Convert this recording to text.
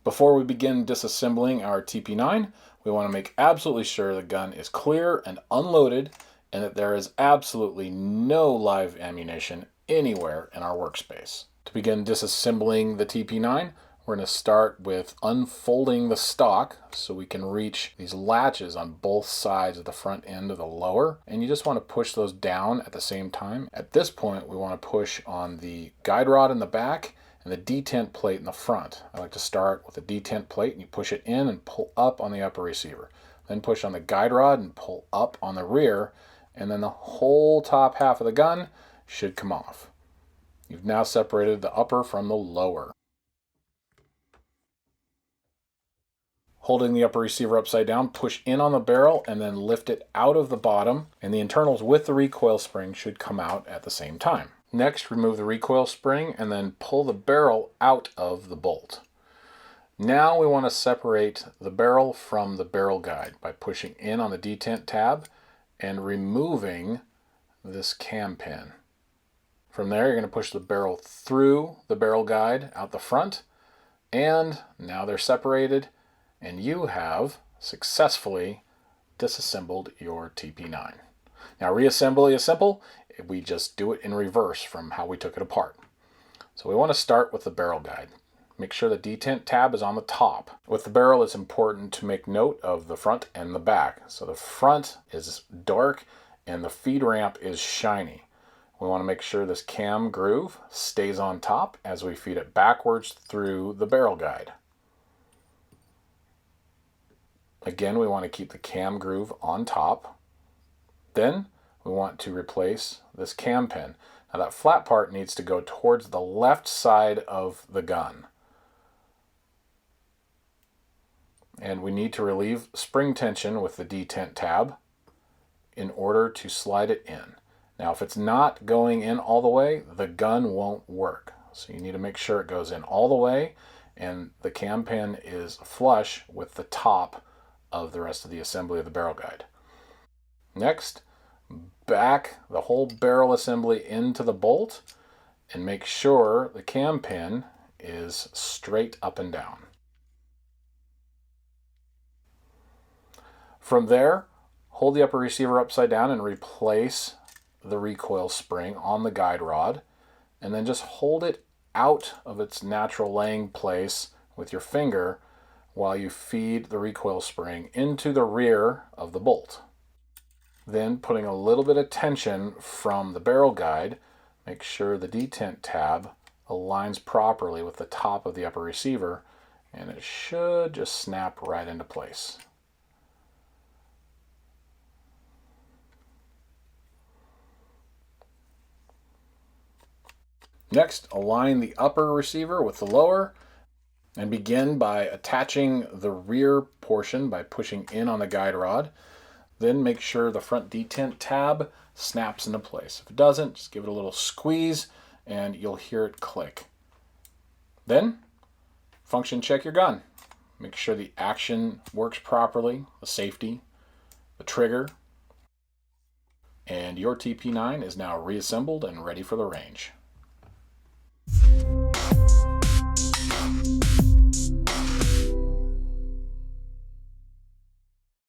Before we begin disassembling our TP9, we want to make absolutely sure the gun is clear and unloaded and that there is absolutely no live ammunition anywhere in our workspace. To begin disassembling the TP9, we're going to start with unfolding the stock so we can reach these latches on both sides of the front end of the lower, and you just want to push those down at the same time. At this point, we want to push on the guide rod in the back and the detent plate in the front. I like to start with the detent plate, and you push it in and pull up on the upper receiver. Then push on the guide rod and pull up on the rear, and then the whole top half of the gun should come off. You've now separated the upper from the lower. Holding the upper receiver upside down, push in on the barrel and then lift it out of the bottom, and the internals with the recoil spring should come out at the same time. Next, remove the recoil spring and then pull the barrel out of the bolt. Now we want to separate the barrel from the barrel guide by pushing in on the detent tab and removing this cam pin. From there, you're going to push the barrel through the barrel guide out the front, and now they're separated, and you have successfully disassembled your TP9. Now, reassembly is simple. We just do it in reverse from how we took it apart. So we want to start with the barrel guide. Make sure the detent tab is on the top. With the barrel, it's important to make note of the front and the back. So the front is dark and the feed ramp is shiny. We want to make sure this cam groove stays on top as we feed it backwards through the barrel guide. Again, we want to keep the cam groove on top. Then we want to replace this cam pin. Now that flat part needs to go towards the left side of the gun. And we need to relieve spring tension with the detent tab in order to slide it in. Now if it's not going in all the way, the gun won't work. So you need to make sure it goes in all the way and the cam pin is flush with the top of the rest of the assembly of the barrel guide. Next, back the whole barrel assembly into the bolt and make sure the cam pin is straight up and down. From there, hold the upper receiver upside down and replace the recoil spring on the guide rod, and then just hold it out of its natural laying place with your finger while you feed the recoil spring into the rear of the bolt. Then, putting a little bit of tension from the barrel guide, make sure the detent tab aligns properly with the top of the upper receiver, and it should just snap right into place. Next, align the upper receiver with the lower and begin by attaching the rear portion by pushing in on the guide rod. Then make sure the front detent tab snaps into place. If it doesn't, just give it a little squeeze and you'll hear it click. Then, function check your gun. Make sure the action works properly, the safety, the trigger, and your TP9 is now reassembled and ready for the range.